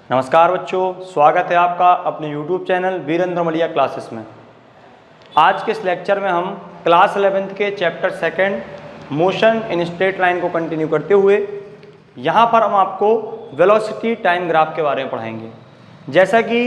नमस्कार बच्चों, स्वागत है आपका अपने YouTube चैनल वीरेंद्र मलिया क्लासेस में। आज के इस लेक्चर में हम क्लास 11th के chapter 2 motion in straight line को कंटिन्यू करते हुए यहाँ पर हम आपको वेलोसिटी टाइम ग्राफ के बारे में पढ़ाएंगे। जैसा कि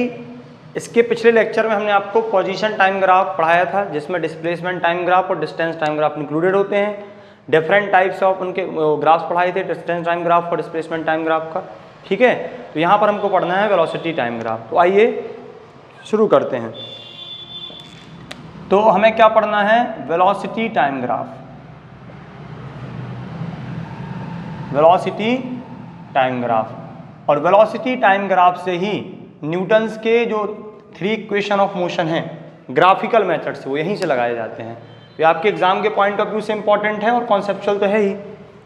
इसके पिछले लेक्चर में हमने आपको पोजीशन टाइम ग्राफ पढ़ाया था, जिसमें डिस्प्लेसमेंट टाइम ग्राफ और डिस्टेंस टाइम ग्राफ इंक्लूडेड होते हैं। डिफरेंट टाइप्स ऑफ उनके ग्राफ्स पढ़ाए थे, डिस्टेंस टाइम ग्राफ और डिस्प्लेसमेंट टाइम ग्राफ का। ठीक है, तो यहाँ पर हमको पढ़ना है वेलोसिटी टाइम ग्राफ। तो आइए शुरू करते हैं। तो हमें क्या पढ़ना है? Velocity time graph. Velocity time graph, और वेलोसिटी टाइम ग्राफ से ही न्यूटन्स के जो 3 इक्वेशन ऑफ मोशन हैं ग्राफिकल मेथड से, वो यहीं से लगाए जाते हैं। ये आपके एग्जाम के पॉइंट ऑफ व्यू से इंपॉर्टेंट है और कॉन्सेप्चुअल तो है ही।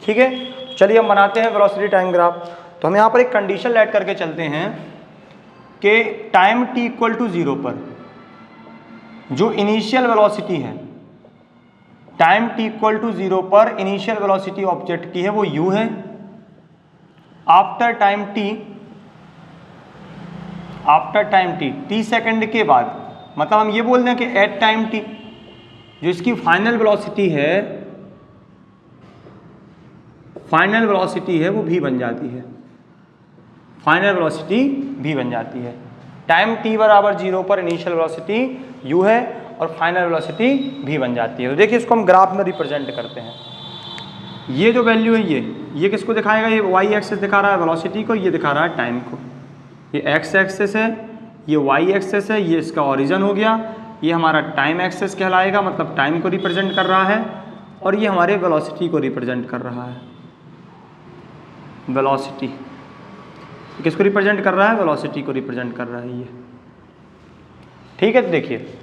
ठीक है, चलिए हम बनाते हैं वेलोसिटी टाइम ग्राफ। तो हम यहाँ पर एक कंडीशन लेट करके चलते हैं कि टाइम t इक्वल टू 0 पर जो इनिशियल वेलोसिटी है, टाइम t इक्वल टू 0 पर इनिशियल वेलोसिटी ऑब्जेक्ट की है वो u है। After time t t second के बाद, मतलब हम ये बोल दें कि एट टाइम t जो इसकी फाइनल वेलोसिटी है वो v बन जाती है। फाइनल वेलोसिटी v बन जाती है। टाइम t बराबर 0 पर इनिशियल वेलोसिटी u है और फाइनल वेलोसिटी v बन जाती है। तो देखिए, इसको हम ग्राफ में रिप्रेजेंट करते हैं। ये जो वैल्यू है ये किसको दिखाएगा? ये y एक्सिस दिखा रहा है वेलोसिटी को, ये दिखा रहा है टाइम को। ये x एक्सिस है, ये y एक्सिस है, ये इसका ओरिजिन हो गया। ये हमारा टाइम एक्सिस कहलाएगा, मतलब टाइम को रिप्रेजेंट कर रहा है, और ये हमारे वेलोसिटी को रिप्रेजेंट कर रहा है। वेलोसिटी किसको रिप्रेजेंट कर रहा है? वेलोसिटी को रिप्रेजेंट कर रहा है ये। ठीक है, तो देखिए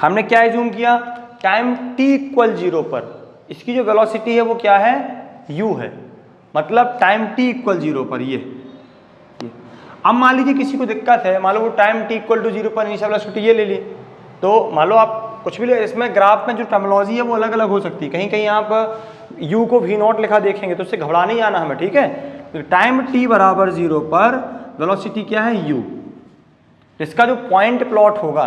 हमने क्या एज्यूम किया, टाइम t इक्वल 0 पर इसकी जो वेलोसिटी है वो क्या है? u है। मतलब टाइम t इक्वल 0 पर ये। अब मान लीजिए किसी को दिक्कत है, मान लो वो टाइम t इक्वल टू 0 पर इनिशियल वेलोसिटी ये ले लिए, तो मान लो आप कुछ भी ले, इसमें ग्राफ में जो टर्मिनोलॉजी है वो अलग अलग हो सकती है। कहीं कहीं आप u को v0 लिखा देखेंगे तो उससे घबरा नहीं आना हमें। ठीक है, तो टाइम t बराबर 0 पर वेलोसिटी क्या है? u। इसका जो पॉइंट प्लॉट होगा,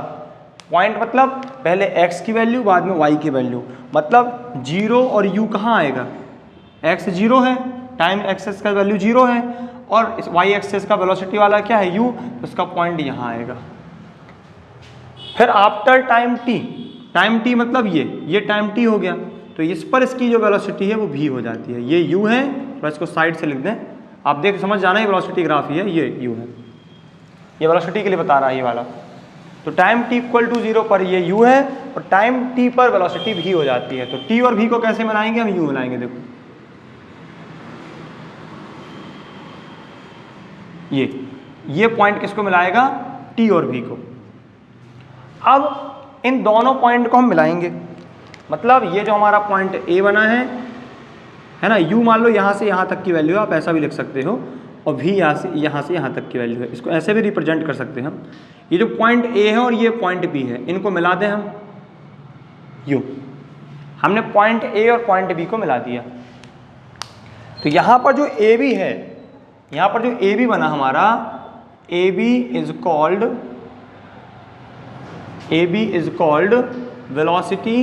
पॉइंट मतलब पहले x की वैल्यू बाद में y की वैल्यू, मतलब 0 और u कहाँ आएगा? x 0 है, टाइम एक्सेस का वैल्यू 0 है, और इस y एक्सेस का वेलोसिटी वाला क्या है? u। तो इसका पॉइंट यहाँ आएगा। फिर आफ्टर टाइम t मतलब ये टाइम t हो गया, तो इस पर इसकी जो वेलोसिटी है वो v हो जाती है। ये u है, तो इसको साइड से लिख दें, आप देख समझ जाना है वेलोसिटी ग्राफ ही है, ये u है। ये वेलोसिटी के लिए बता रहा है ये वाला। तो टाइम t इक्वल टू 0 पर ये u है, और टाइम t पर वेलोसिटी v हो जाती है। तो t और v को कैसे बनाएंगे? हम u बनाएंगे। देखो ये पॉइंट किसको मिलाएगा? t और v को। अब इन दोनों पॉइंट को हम मिलाएंगे, मतलब ये जो हमारा पॉइंट a बना है ना, u मान लो यहाँ से यहाँ तक की वैल्यू है, आप ऐसा भी लिख सकते हो, और v यहाँ से यहाँ तक की वैल्यू है। इसको ऐसे भी रिप्रेजेंट कर सकते हैं हम। ये जो पॉइंट a है और ये पॉइंट b है, इनको मिला दें हम u। हमने पॉइंट a और पॉइंट b को मिला दिया। तो यहाँ पर जो ab है, यहाँ पर जो AB बना हमारा, AB is called velocity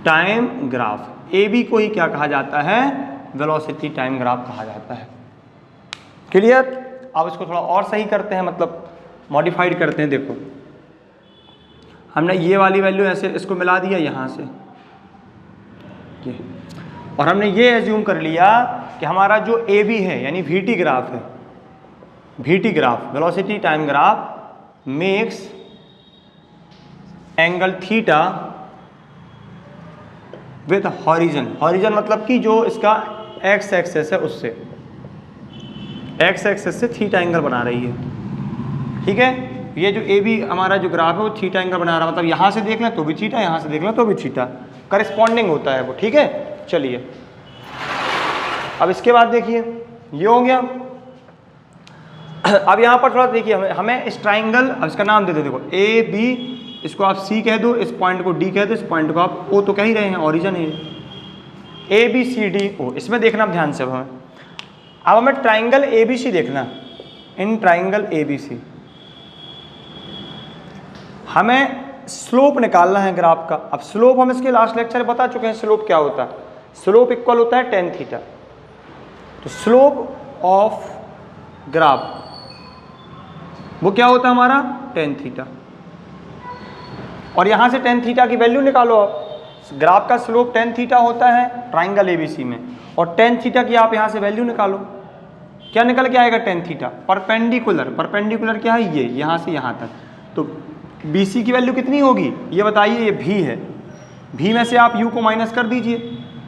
time graph. AB को ही क्या कहा जाता है? वेलोसिटी टाइम ग्राफ कहा जाता है। क्लियर? अब इसको थोड़ा और सही करते हैं, मतलब मॉडिफाइड करते हैं। देखो हमने ये वाली वैल्यू ऐसे इसको मिला दिया यहाँ से ये, और हमने ये एज्यूम कर लिया कि हमारा जो AB है यानी VT ग्राफ है, VT graph velocity time graph makes angle theta with horizon. Horizon मतलब कि जो इसका x एक्सेस है उससे, x एक्सेस से थीटा एंगल बना रही है। ठीक है, ये जो AB हमारा जो ग्राफ है वो थीटा एंगल बना रहा है, मतलब यहाँ से देख लें तो भी थीटा, यहाँ से देख लें तो भी थीटा, करस्पॉन्डिंग होता है वो। ठीक है, चलिए अब इसके बाद देखिए ये हो गया। अब यहाँ पर थोड़ा देखिए, हमें इस ट्राइंगल, अब इसका नाम दे दो। देखो AB, इसको आप C कह दो, इस पॉइंट को D कह दो, इस पॉइंट को आप O तो कह ही रहे हैं, ओरिजिन है। ABCDO, इसमें देखना ध्यान से हमें। अब हमें ट्राइंगल ABC देखना, इन ट्राइंगल ABC हमें स्लोप निकालना है ग्राफ का। अब स्लोप हम इसके लास्ट लेक्चर में बता चुके हैं, स्लोप क्या होता है। स्लोप इक्वल होता है tan थीटा। तो स्लोप ऑफ ग्राफ वो क्या होता है हमारा, tan थीटा। और यहां से tan थीटा की वैल्यू निकालो आप। ग्राफ का स्लोप tan थीटा होता है ट्राइंगल ABC में, और tan थीटा की आप यहां से वैल्यू निकालो। क्या निकल के आएगा tan थीटा, परपेंडिकुलर। परपेंडिकुलर क्या है, ये यहां से यहां तक। तो BC की वैल्यू कितनी होगी ये बताइए, ये V है। V में से आप U को माइनस कर दीजिए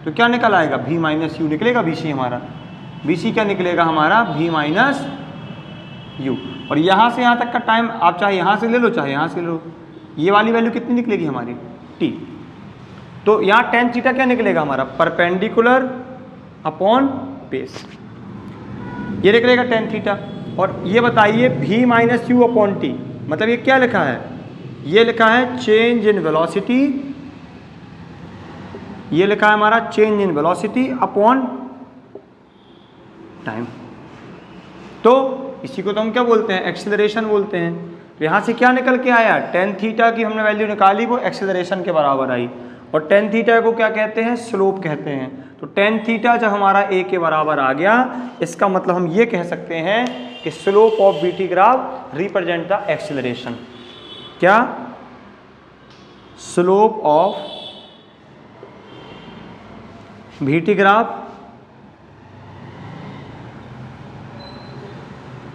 तो क्या निकल आएगा, V माइनस U निकलेगा BC हमारा। BC क्या निकलेगा हमारा, V माइनस U। और यहाँ से यहाँ तक का टाइम आप चाहे यहाँ से ले लो चाहे यहाँ से ले लो, ये वाली वैल्यू कितनी निकलेगी हमारी, T। तो यहाँ tan थीटा क्या निकलेगा हमारा, परपेंडिकुलर अपॉन बेस, ये निकलेगा tan थीटा। और ये बताइए V minus U upon T, मतलब ये क्या लिखा है, ये लिखा है चेंज इन वेलोसिटी, ये लिखा है हमारा change in velocity upon time. तो इसी को तो हम क्या बोलते हैं, एक्सेलरेशन बोलते हैं। तो यहाँ से क्या निकल के आया, tan थीटा की हमने वैल्यू निकाली, वो एक्सेलरेशन के बराबर आई। और tan थीटा को क्या कहते हैं, स्लोप कहते हैं। तो tan थीटा जब हमारा a के बराबर आ गया, इसका मतलब हम ये कह सकते हैं कि slope of BT graph represent the acceleration. क्या, slope of BT graph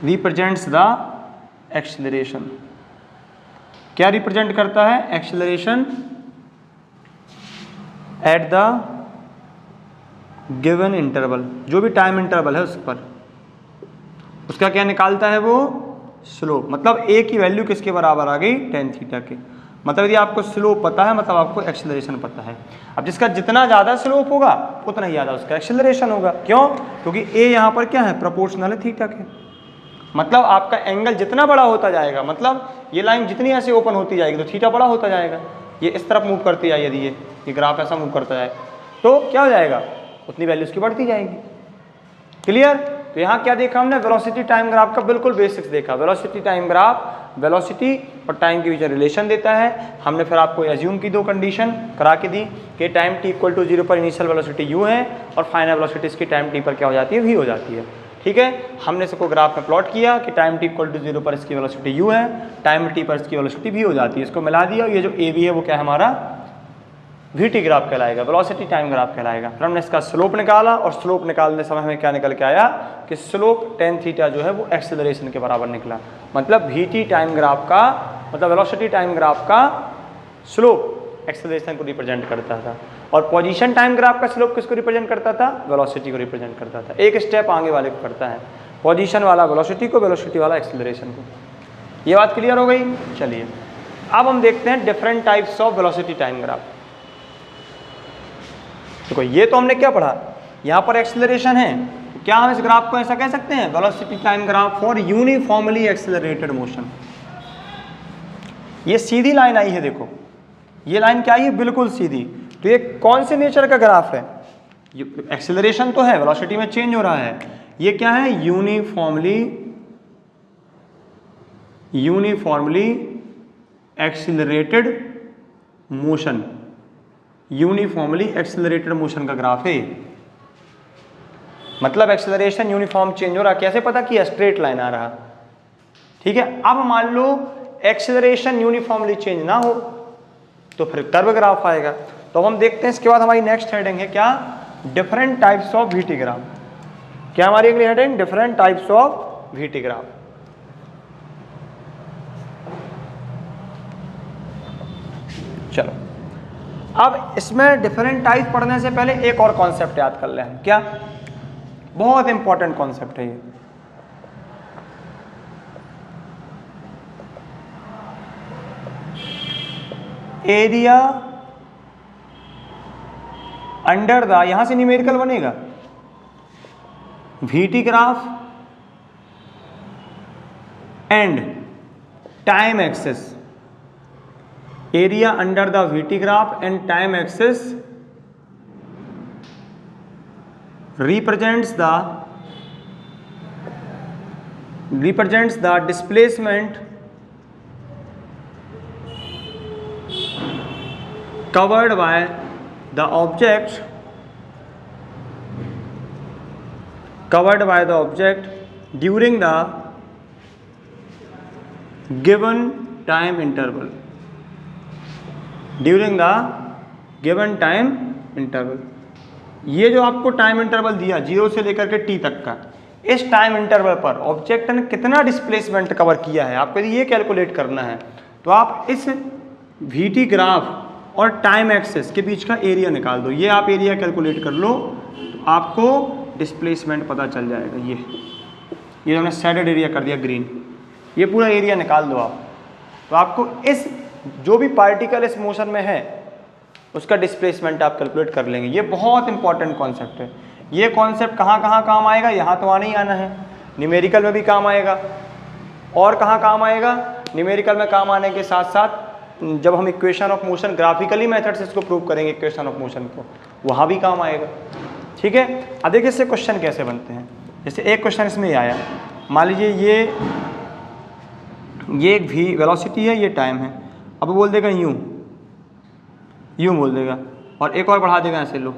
represents the acceleration. क्या रिप्रेजेंट करता है, acceleration at the given interval, जो भी टाइम इंटरवल है उस पर, उसका क्या निकालता है वो, स्लोप। मतलब a की वैल्यू किसके बराबर आ गई, tan थीटा के। मतलब यदि आपको स्लोप पता है मतलब आपको एक्सेलरेशन पता है। अब जिसका जितना ज़्यादा स्लोप होगा उतना ही ज़्यादा उसका एक्सेलरेशन होगा। क्यों, क्योंकि a यहाँ पर क्या है, प्रोपोर्शनल है थीटा के। मतलब आपका एंगल जितना बड़ा होता जाएगा, मतलब ये लाइन जितनी ऐसे ओपन होती जाएगी तो थीटा बड़ा होता जाएगा। ये इस तरफ मूव करती जाए, यदि ये ग्राफ ऐसा मूव करता जाए तो क्या हो जाएगा, उतनी वैल्यू उसकी बढ़ती जाएगी। क्लियर। तो यहाँ क्या देखा हमने, वेलोसिटी टाइम ग्राफ का बिल्कुल बेसिक्स देखा। वेलोसिटी टाइम ग्राफ वेलोसिटी और टाइम के बीच रिलेशन देता है। हमने फिर आपको एज्यूम की दो कंडीशन करा के दी कि टाइम t इक्वल टू 0 पर इनिशियल वेलोसिटी u है और फाइनल वेलोसिटी इसकी टाइम t पर क्या हो जाती है, v हो जाती है। ठीक है, हमने इसको ग्राफ में प्लॉट किया कि टाइम t इक्वल टू 0 पर इसकी वेलोसिटी u है, टाइम t पर इसकी वेलोसिटी v हो जाती है। इसको मिला दिया, ये जो a v है वो क्या है हमारा VT ग्राफ कहलाएगा, वेलोसिटी टाइम ग्राफ कहलाएगा। फिर हमने इसका स्लोप निकाला और स्लोप निकालने समय हमें क्या निकल के आया कि स्लोप tan थीटा जो है वो एक्सेलरेशन के बराबर निकला। मतलब VT टाइम ग्राफ का, मतलब वेलोसिटी टाइम ग्राफ का स्लोप एक्सेलरेशन को रिप्रेजेंट करता था, और पोजीशन टाइम ग्राफ का स्लोप किसको रिप्रेजेंट करता था, वेलोसिटी को रिप्रेजेंट करता था। एक स्टेप आगे वाले को करता है, पोजीशन वाला वेलोसिटी को, वेलोसिटी वाला एक्सेलरेशन को। ये बात क्लियर हो गई। चलिए अब हम देखते हैं different types of velocity time graph. देखो ये तो हमने क्या पढ़ा, यहाँ पर एक्सेलरेशन है, क्या हम इस ग्राफ को ऐसा कह सकते हैं, velocity time graph for uniformly accelerated motion. ये सीधी लाइन आई है, देखो ये लाइन क्या आई है, बिल्कुल सीधी। तो ये कौन से नेचर का ग्राफ है, एक्सेलरेशन तो है, वेलोसिटी में चेंज हो रहा है, ये क्या है, uniformly accelerated motion, uniformly accelerated motion का ग्राफ है। मतलब एक्सेलरेशन यूनिफॉर्म चेंज हो रहा, कैसे पता किया, स्ट्रेट लाइन आ रहा। ठीक है, अब मान लो एक्सेलरेशन यूनिफॉर्मली चेंज ना हो तो फिर कर्व ग्राफ आएगा। तो हम देखते हैं इसके बाद हमारी नेक्स्ट हेडिंग है क्या, different types of VT graph. क्या हमारी अगली heading, different types of VT graph. चलो अब इसमें डिफरेंट टाइप पढ़ने से पहले एक और कॉन्सेप्ट याद कर लें। क्या, बहुत इंपॉर्टेंट कॉन्सेप्ट है ये। एरिया अंडर द, यहां से न्यूमेरिकल बनेगा, VT graph and time axis, area under the VT graph and time axis represents the represents the displacement covered by the object during the given time interval. ये जो आपको time interval दिया 0 से लेकर के t तक का, इस टाइम इंटरवल पर ऑब्जेक्ट ने कितना डिस्प्लेसमेंट कवर किया है, आपको ये कैलकुलेट करना है। तो आप इस VT ग्राफ और टाइम एक्सेस के बीच का एरिया निकाल दो। ये आप एरिया कैलकुलेट कर लो तो आपको डिस्प्लेसमेंट पता चल जाएगा। ये हमने शेडेड एरिया कर दिया ग्रीन, ये पूरा एरिया निकाल दो आप। तो आपको इस जो भी पार्टिकल इस मोशन में है उसका डिस्प्लेसमेंट आप कैलकुलेट कर लेंगे। ये बहुत इंपॉर्टेंट कॉन्सेप्ट है। ये कॉन्सेप्ट कहाँ कहाँ काम आएगा, यहाँ तो आना ही आना है, न्यूमेरिकल में भी काम आएगा। और कहाँ काम आएगा, न्यूमेरिकल में काम आने के साथ साथ जब हम equation of motion graphically method से इसको प्रूव करेंगे इक्वेशन ऑफ मोशन को, वहाँ भी काम आएगा। ठीक है, अब देखिए इससे क्वेश्चन कैसे बनते हैं। जैसे एक क्वेश्चन इसमें ये आया, मान लीजिए ये एक भी वेलोसिटी है, ये टाइम है। अब बोल देगा यूँ बोल देगा, और एक और बढ़ा देगा ऐसे लो,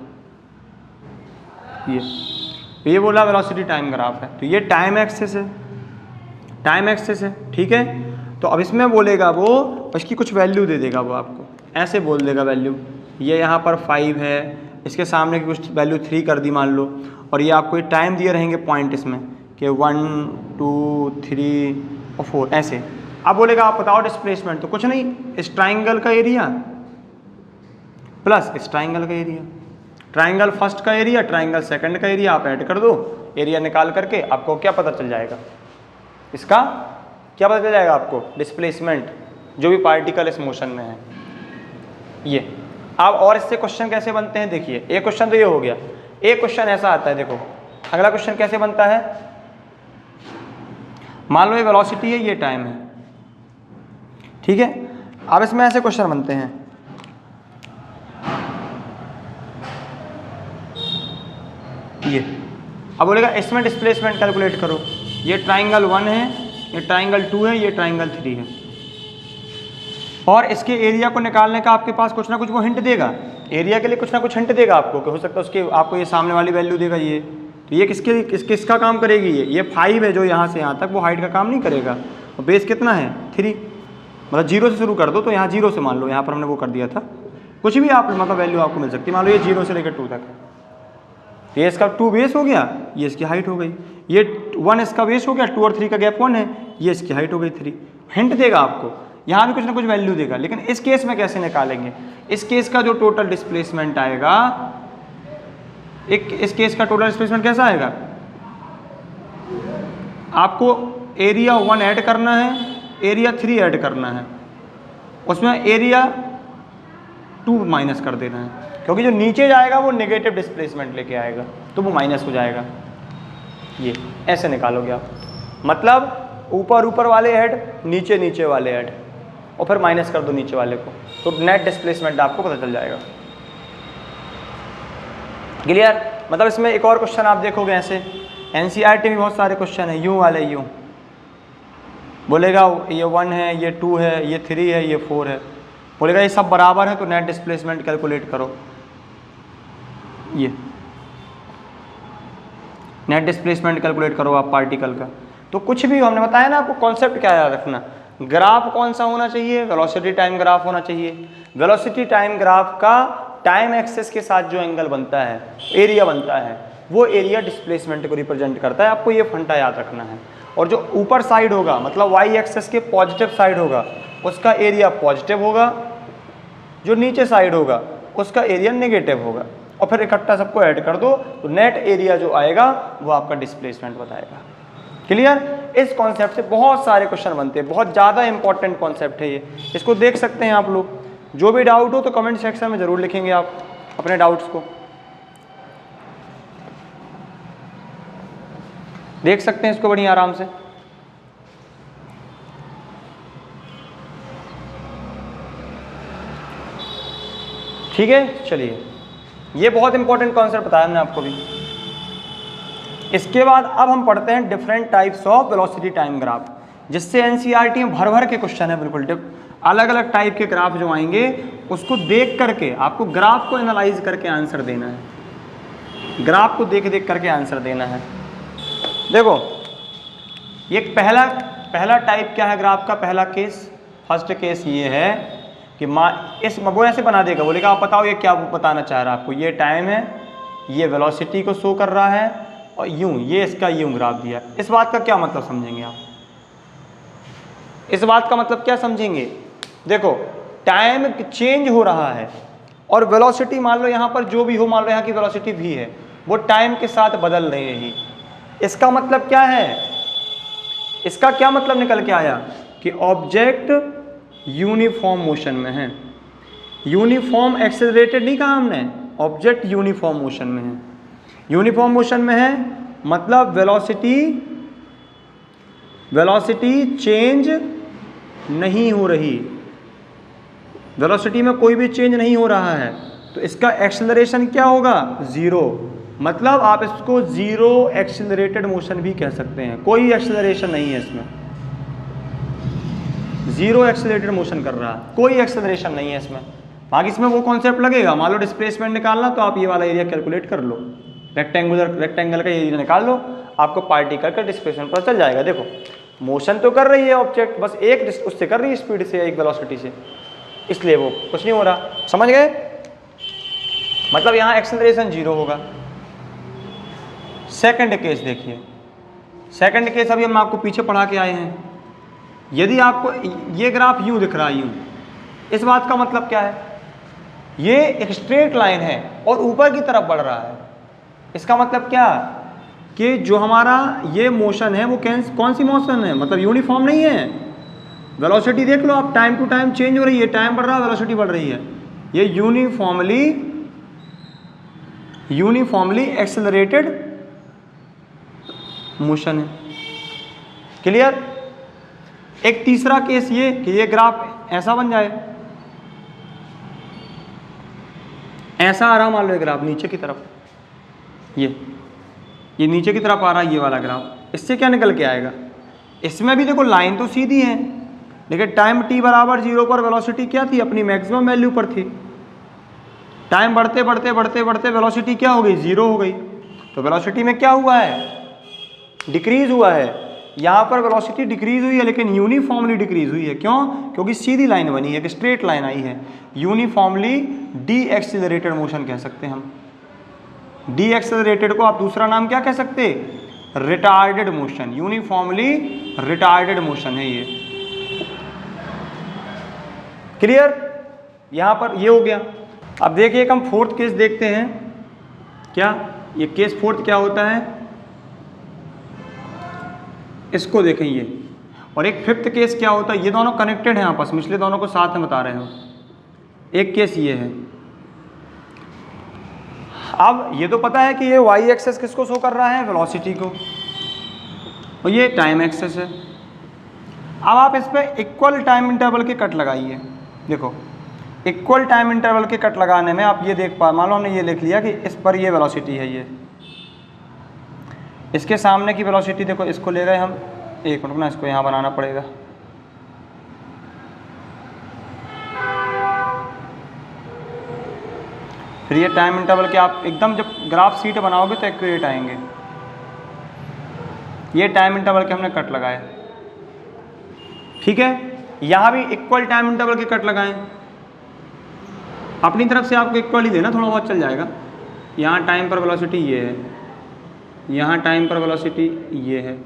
ये बोला वेलोसिटी टाइम ग्राफ है, तो ये टाइम एक्सेस है। ठीक है, तो अब इसमें बोलेगा वो इसकी कुछ वैल्यू दे देगा, वो आपको ऐसे बोल देगा वैल्यू, ये यहाँ पर 5 है, इसके सामने की कुछ वैल्यू 3 कर दी मान लो, और ये आपको ये टाइम दिए रहेंगे पॉइंट इसमें कि 1 2 3 और 4 ऐसे। अब बोलेगा आप बताओ डिस्प्लेसमेंट, तो कुछ नहीं, इस ट्राइंगल का एरिया प्लस इस ट्राइंगल का एरिया, ट्राइंगल फर्स्ट का एरिया, ट्राइंगल सेकंड का एरिया आप ऐड कर दो, एरिया निकाल करके आपको क्या पता चल जाएगा, इसका क्या पता चल जाएगा आपको, डिस्प्लेसमेंट जो भी पार्टिकल इस मोशन में है ये। अब और इससे क्वेश्चन कैसे बनते हैं देखिए, एक क्वेश्चन तो ये हो गया। एक क्वेश्चन ऐसा आता है, देखो अगला क्वेश्चन कैसे बनता है। मान लो ये वेलोसिटी है, ये टाइम है, ठीक है। अब इसमें ऐसे क्वेश्चन बनते हैं, ये अब बोलेगा इसमें डिस्प्लेसमेंट कैलकुलेट करो। ये ट्राइंगल 1 है, ये ट्राइंगल 2 है, ये ट्राइंगल 3 है, और इसके एरिया को निकालने का आपके पास कुछ ना कुछ वो हिंट देगा, एरिया के लिए कुछ ना कुछ हिंट देगा आपको, कि हो सकता है उसके आपको ये सामने वाली वैल्यू देगा ये, तो ये किसका काम करेगी, ये 5 है जो यहाँ से यहाँ तक, वो हाइट का काम नहीं करेगा। और बेस कितना है 3, मतलब 0 से शुरू कर दो, तो यहाँ 0 से मान लो, यहाँ पर हमने वो कर दिया था, कुछ भी आप मतलब वैल्यू आपको मिल सकती है। मान लो ये 0 से लेकर 2 तक है, ये इसका 2 बेस हो गया, ये इसकी हाइट हो गई, ये 1 इसका बेस हो गया, 2 और 3 का गैप 1 है, ये इसकी हाइट हो गई 3। हिंट देगा आपको, यहाँ भी कुछ ना कुछ वैल्यू देगा। लेकिन इस केस में कैसे निकालेंगे, इस केस का जो टोटल डिस्प्लेसमेंट आएगा, इस केस का टोटल डिस्प्लेसमेंट कैसा आएगा, आपको एरिया 1 ऐड करना है, एरिया 3 ऐड करना है, उसमें एरिया 2 माइनस कर देना है, क्योंकि जो नीचे जाएगा वो नेगेटिव डिस्प्लेसमेंट लेके आएगा, तो वो माइनस हो जाएगा। ये ऐसे निकालोगे आप, मतलब ऊपर वाले ऐड, नीचे वाले ऐड, और फिर माइनस कर दो नीचे वाले को, तो नेट डिस्प्लेसमेंट आपको पता चल जाएगा। क्लियर। मतलब इसमें एक और क्वेश्चन आप देखोगे ऐसे, एनसीईआरटी में बहुत सारे क्वेश्चन है, यूं वाले, यूं बोलेगा ये 1 है, ये 2 है, ये 3 है, ये 4 है, बोलेगा ये सब बराबर है, तो नेट डिस्प्लेसमेंट कैलकुलेट करो। ये नेट डिस्प्लेसमेंट कैलकुलेट करो आप पार्टिकल का। तो कुछ भी हमने बताया ना आपको, कॉन्सेप्ट क्या याद रखना, ग्राफ कौन सा होना चाहिए, वेलोसिटी टाइम ग्राफ होना चाहिए। वेलोसिटी टाइम ग्राफ का टाइम एक्सेस के साथ जो एंगल बनता है, एरिया बनता है, वो एरिया डिस्प्लेसमेंट को रिप्रेजेंट करता है। आपको ये फंडा याद रखना है। और जो ऊपर साइड होगा, मतलब वाई एक्सेस के पॉजिटिव साइड होगा, उसका एरिया पॉजिटिव होगा, जो नीचे साइड होगा उसका एरिया नेगेटिव होगा, और फिर इकट्ठा सबको ऐड कर दो, तो नेट एरिया जो आएगा वो आपका डिस्प्लेसमेंट बताएगा। क्लियर। इस कॉन्सेप्ट से बहुत सारे क्वेश्चन बनते हैं, बहुत ज़्यादा इंपॉर्टेंट कॉन्सेप्ट है ये, इसको देख सकते हैं आप लोग। जो भी डाउट हो तो कमेंट सेक्शन में ज़रूर लिखेंगे आप अपने डाउट्स को, देख सकते हैं इसको बड़ी आराम से। ठीक है, चलिए, ये बहुत इंपॉर्टेंट कॉन्सेप्ट बताया हमने आपको भी। इसके बाद अब हम पढ़ते हैं different types of velocity time graph, जिससे एनसीईआरटी में भर भर के क्वेश्चन है, बिल्कुल अलग अलग टाइप के ग्राफ जो आएंगे उसको देख करके आपको ग्राफ को एनालाइज करके आंसर देना है, ग्राफ को देख देख करके आंसर देना है। देखो ये पहला टाइप क्या है ग्राफ का, पहला केस, फर्स्ट केस ये है कि वो ऐसे बना देगा, बोलेगा आप बताओ ये क्या बताना चाह रहा है आपको, ये टाइम है, ये वेलोसिटी को शो कर रहा है और यूं ये इसका यूं ग्राफ दिया। इस बात का क्या मतलब समझेंगे आप, इस बात का मतलब क्या समझेंगे, देखो टाइम चेंज हो रहा है और वेलोसिटी मान लो यहाँ पर जो भी हो, मान लो यहाँ की वेलोसिटी भी है, वो टाइम के साथ बदल रही है। इसका मतलब क्या है, इसका क्या मतलब निकल के आया कि ऑब्जेक्ट यूनिफॉर्म मोशन में है, यूनिफॉर्म एक्सेलरेटेड नहीं कहा हमने, ऑब्जेक्ट यूनिफॉर्म मोशन में है, यूनिफॉर्म मोशन में है मतलब वेलोसिटी चेंज नहीं हो रही, वेलोसिटी में कोई भी चेंज नहीं हो रहा है, तो इसका एक्सेलरेशन क्या होगा, जीरो, मतलब आप इसको जीरो एक्सेलरेटेड मोशन भी कह सकते हैं, कोई एक्सेलरेशन नहीं है इसमें, जीरो एक्सेलरेटेड मोशन कर रहा है, कोई एक्सेलरेशन नहीं है इसमें। बाकी इसमें वो कॉन्सेप्ट लगेगा, मान लो डिस्प्लेसमेंट निकालना तो आप ये वाला एरिया कैलकुलेट कर लो, रेक्टेंगल का एरिया निकाल लो, आपको पार्टिकल का डिस्प्लेसमेंट पता चल जाएगा। देखो मोशन तो कर रही है ऑब्जेक्ट, बस एक उससे कर रही है स्पीड से, एक वेलोसिटी से, इसलिए वो कुछ नहीं हो रहा, समझ गए, मतलब यहाँ एक्सेलरेशन जीरो होगा। सेकंड केस देखिए, सेकंड केस अभी हम आपको पीछे पढ़ा के आए हैं, यदि आपको ये ग्राफ यूं दिख रहा है यूं, इस बात का मतलब क्या है, ये एक स्ट्रेट लाइन है और ऊपर की तरफ बढ़ रहा है, इसका मतलब क्या कि जो हमारा ये मोशन है वो कौन सी मोशन है, मतलब यूनिफॉर्म नहीं है। वेलोसिटी देख लो आप, टाइम टू टाइम चेंज हो रही है, टाइम बढ़ रहा है वेलोसिटी बढ़ रही है, ये यूनिफॉर्मली एक्सेलरेटेड मोशन है। क्लियर। एक तीसरा केस ये कि ये ग्राफ ऐसा बन जाए, ऐसा आ रहा मान लो ग्राफ नीचे की तरफ, ये नीचे की तरफ आ रहा है ये वाला ग्राफ, इससे क्या निकल के आएगा, इसमें भी देखो लाइन तो सीधी है, लेकिन टाइम t बराबर 0 पर वेलोसिटी क्या थी, अपनी मैक्सिमम वैल्यू पर थी, टाइम बढ़ते बढ़ते बढ़ते बढ़ते वेलोसिटी क्या हो गई, 0 हो गई, तो वेलोसिटी में क्या हुआ है, डिक्रीज हुआ है, यहाँ पर वेलोसिटी डिक्रीज हुई है लेकिन यूनिफॉर्मली डिक्रीज हुई है, क्यों, क्योंकि सीधी लाइन बनी है, एक स्ट्रेट लाइन आई है, यूनिफॉर्मली डी एक्सेलरेटेड मोशन कह सकते हैं हम। डी एक्सेलरेटेड को आप दूसरा नाम क्या कह सकते, retarded motion, uniformly retarded motion है ये। क्लियर, यहां पर ये हो गया। अब देखिए एक हम फोर्थ केस देखते हैं, क्या ये केस फोर्थ क्या होता है, इसको देखें ये, और एक फिफ्थ केस क्या होता है, ये दोनों कनेक्टेड हैं आपस में, इसलिए दोनों को साथ में बता रहे हो। एक केस ये है, अब ये तो पता है कि ये वाई एक्सेस किसको शो कर रहा है, वेलोसिटी को, और ये टाइम एक्सेस है। अब आप इस पर इक्वल टाइम इंटरवल के कट लगाइए, देखो इक्वल टाइम इंटरवल के कट लगाने में आप ये देख पा, मान लो हमने ये लिख लिया कि इस पर ये वेलोसिटी है, ये इसके सामने की वेलोसिटी देखो, इसको ले गए हम, एक मिनट ना, इसको यहाँ बनाना पड़ेगा, फिर ये टाइम इंटरवल के आप एकदम जब ग्राफ सीट बनाओगे तो एक्यूरेट आएंगे। ये टाइम इंटरवल के हमने कट लगाए, ठीक है, यहाँ भी इक्वल टाइम इंटरवल के कट लगाएं, अपनी तरफ से आपको इक्वल ही देना, थोड़ा बहुत चल जाएगा। यहाँ टाइम पर वेलोसिटी ये है, यहाँ टाइम पर वेलोसिटी ये है,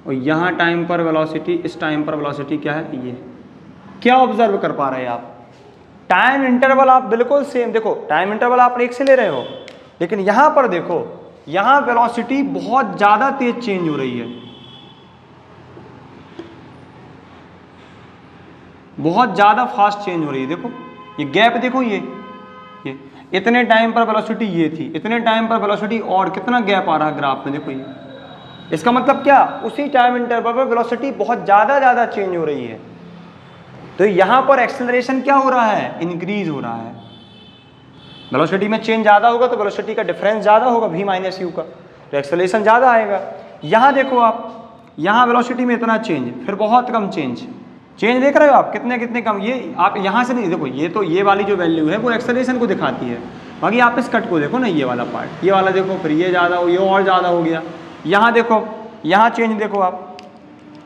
और यहाँ टाइम पर वेलोसिटी, इस टाइम पर वेलोसिटी क्या है, ये। क्या ऑब्जर्व कर पा रहे हैं आप, टाइम इंटरवल आप बिल्कुल सेम, देखो टाइम इंटरवल आप एक से ले रहे हो, लेकिन यहाँ पर देखो, यहाँ वेलोसिटी बहुत ज़्यादा तेज चेंज हो रही है, बहुत ज़्यादा फास्ट चेंज हो रही है। देखो ये गैप देखो, ये इतने टाइम पर वेलोसिटी ये थी, इतने टाइम पर वेलोसिटी, और कितना गैप आ रहा है ग्राफ में, देखो ये। इसका मतलब क्या, उसी टाइम इंटरवल पर वेलोसिटी बहुत ज़्यादा चेंज हो रही है, तो यहाँ पर एक्सेलरेशन क्या हो रहा है, इंक्रीज हो रहा है। वेलोसिटी में चेंज ज़्यादा होगा तो वेलोसिटी का डिफरेंस ज़्यादा होगा v माइनस यू का, तो एक्सेलरेशन ज़्यादा आएगा। यहाँ देखो आप, यहाँ वेलोसिटी में इतना चेंज, फिर बहुत कम चेंज देख रहे हो आप, कितने कितने कम। ये आप यहाँ से नहीं देखो, ये तो ये वाली जो वैल्यू है वो एक्सेलरेशन को दिखाती है, बाकी आप इस कट को देखो ना, ये वाला पार्ट, ये वाला देखो, फिर ये ज़्यादा हो, ये और ज़्यादा हो गया। यहाँ देखो, यहाँ चेंज देखो आप,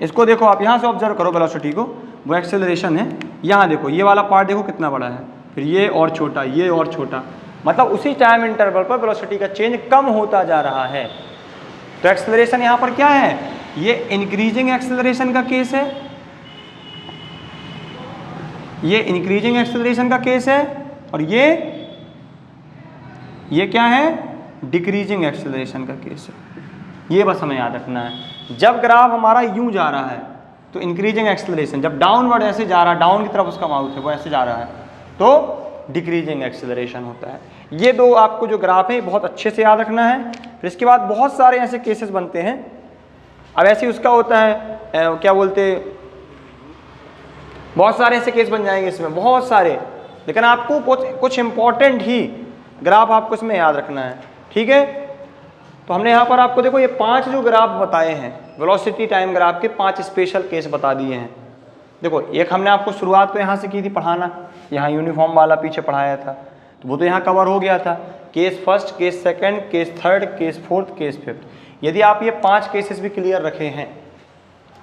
इसको देखो आप, यहाँ से ऑब्जर्व करो वेलोसिटी को, वो एक्सेलरेशन है। यहाँ देखो ये वाला पार्ट देखो कितना बड़ा है, फिर ये और छोटा, ये और छोटा, मतलब उसी टाइम इंटरवल पर वेलोसिटी का चेंज कम होता जा रहा है। तो एक्सेलरेशन यहाँ पर क्या है, ये इंक्रीजिंग एक्सेलरेशन का केस है, ये इंक्रीजिंग एक्सेलरेशन का केस है, और ये क्या है, डिक्रीजिंग एक्सेलरेशन का केस है। ये बस हमें याद रखना है। जब ग्राफ हमारा यूं जा रहा है तो इंक्रीजिंग एक्सेलरेशन, जब डाउनवर्ड ऐसे जा रहा है, डाउन की तरफ उसका माउथ है वो ऐसे जा रहा है, तो डिक्रीजिंग एक्सेलरेशन होता है। ये दो आपको जो ग्राफ है बहुत अच्छे से याद रखना है। फिर इसके बाद बहुत सारे ऐसे केसेस बनते हैं। अब ऐसे उसका होता है क्या बोलते, बहुत सारे ऐसे केस बन जाएंगे इसमें, बहुत सारे, लेकिन आपको कुछ इंपॉर्टेंट ही ग्राफ आपको इसमें याद रखना है, ठीक है। तो हमने यहाँ पर आपको देखो ये 5 जो ग्राफ बताए हैं वेलोसिटी टाइम ग्राफ के, 5 स्पेशल केस बता दिए हैं। देखो एक हमने आपको शुरुआत तो यहाँ से की थी पढ़ाना, यहाँ यूनिफॉर्म वाला पीछे पढ़ाया था, तो वो तो यहाँ कवर हो गया था। Case first, case second, case third, case fourth, case fifth. यदि आप ये 5 केसेस भी क्लियर रखे हैं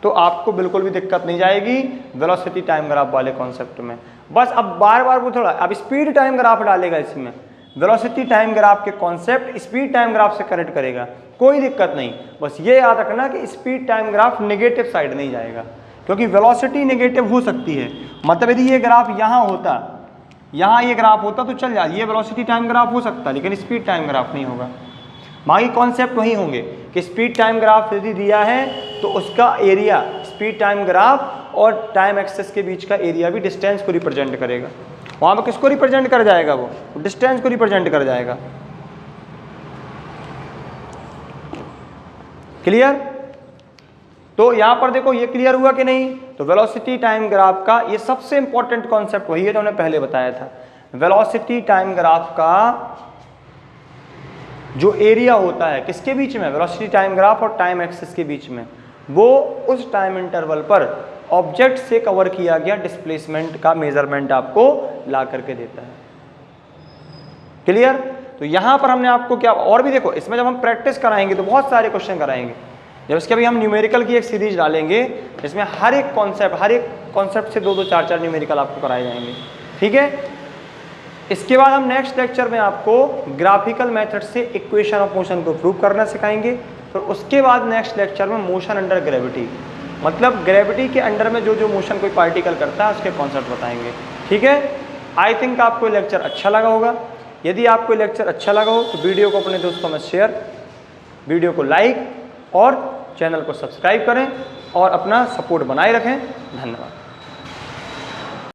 तो आपको बिल्कुल भी दिक्कत नहीं जाएगी वेलोसिटी टाइम ग्राफ वाले कॉन्सेप्ट में। बस अब बार बार वो थोड़ा, अब स्पीड टाइम ग्राफ डालेगा इसमें, वेलोसिटी टाइम ग्राफ के कॉन्सेप्ट स्पीड टाइम ग्राफ से कनेक्ट करेगा, कोई दिक्कत नहीं। बस ये याद रखना कि speed time graph negative side नहीं जाएगा, क्योंकि वेलोसिटी नेगेटिव हो सकती है। मतलब यदि ये ग्राफ यहाँ होता, यहाँ ये ग्राफ होता तो चल जाए, ये वेलोसिटी टाइम ग्राफ हो सकता, लेकिन स्पीड टाइम ग्राफ नहीं होगा। बाकी कॉन्सेप्ट वही होंगे कि स्पीड टाइम ग्राफ यदि दिया है तो उसका एरिया, स्पीड टाइम ग्राफ और टाइम एक्सेस के बीच का एरिया भी डिस्टेंस को रिप्रेजेंट करेगा। वहाँ पर किसको रिप्रेजेंट कर जाएगा, वो डिस्टेंस को रिप्रेजेंट कर जाएगा। क्लियर? तो यहाँ पर देखो ये क्लियर हुआ कि नहीं। तो वेलोसिटी टाइम ग्राफ का ये सबसे इंपॉर्टेंट कॉन्सेप्ट वही है जो हमने पहले बताया था। वेलोसिटी टाइम ग्राफ का जो एरिया होता है किसके बीच में, वेलोसिटी टाइम ग्राफ और टाइम एक्सिस के बीच में, वो उस टाइम इंटरवल पर ऑब्जेक्ट से कवर किया गया डिस्प्लेसमेंट का मेजरमेंट आपको ला करके देता है। क्लियर? तो यहां पर हमने आपको क्या और भी देखो, इसमें जब हम प्रैक्टिस कराएंगे तो बहुत सारे क्वेश्चन कराएंगे। जब इसके अभी हम न्यूमेरिकल की एक सीरीज डालेंगे जिसमें हर एक कॉन्सेप्ट से 2-2, 4-4 न्यूमेरिकल आपको कराए जाएंगे, ठीक है। इसके बाद हम नेक्स्ट लेक्चर में आपको ग्राफिकल मेथड से इक्वेशन ऑफ मोशन को प्रूव करना सिखाएंगे। फिर उसके बाद नेक्स्ट लेक्चर में मोशन अंडर ग्रेविटी, मतलब ग्रेविटी के अंडर में जो जो मोशन कोई पार्टिकल करता है उसके कॉन्सेप्ट बताएंगे, ठीक है। आई थिंक आपको लेक्चर अच्छा लगा होगा। यदि आपको लेक्चर अच्छा लगा हो तो वीडियो को अपने दोस्तों में शेयर, वीडियो को लाइक और चैनल को सब्सक्राइब करें और अपना सपोर्ट बनाए रखें। धन्यवाद।